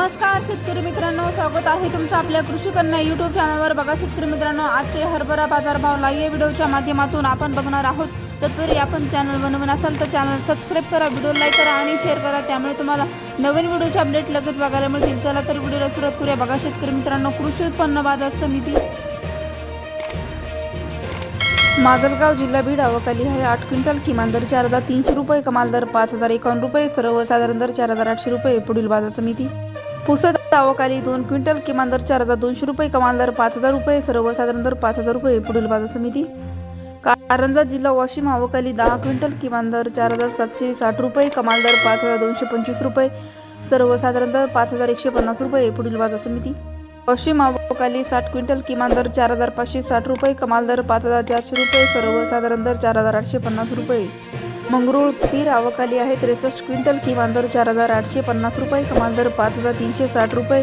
नमस्कार शेतकरी मित्रांनो, स्वागत आहे तुमचं आपल्या कृषी कन्या यूट्यूब चॅनलवर। बघा शेतकरी मित्रांनो, आजचे हरभरा बाजारभाव लाईव्ह व्हिडिओच्या माध्यमातून आपण बघणार आहोत। तत्पूर्वी आपण चॅनल बनवून असाल तर चॅनल सबस्क्राइब करा, व्हिडिओ लाईक करा आणि शेअर करा, त्यामुळे तुम्हाला नवीन व्हिडिओचे अपडेट लगेच बघायला मिळतील। चला तर व्हिडिओला सुरुवात करूया। बघा शेतकरी मित्रांनो, कृषी उत्पन्न बाजार समिती माजलगाव जिल्हा बीड अवकाली आहे। 8 क्विंटल किमान दर 4300 रुपये, कमाल दर 5051 रुपये, सर्वसाधारण दर 4800 रुपये। पुढील बाजार समिती पुसद अवकाली 2 क्विंटल किमान दर 4200 रुपये, कमाल दर 5000 रुपये, सर्वसाधारण दर 5000 रुपये। पुढील बाजार समिती कारंजा जिल्हा वाशिम अवकाली 10 क्विंटल किमान दर 4760 रुपये, कमाल दर 5225 रुपये, सर्वसाधारण दर 5150 रुपये। पुढील बाजार समिती वाशिम अवकाली 60 क्विंटल किमान दर 4560 रुपये, कमाल दर 5400 रुपये, सर्वसाधारण दर 4850 रुपये। मंगरुळ पीर अवकाली आहे 63 क्विंटल किमान दर 4850 रुपये, कमाल दर 5360 रुपये,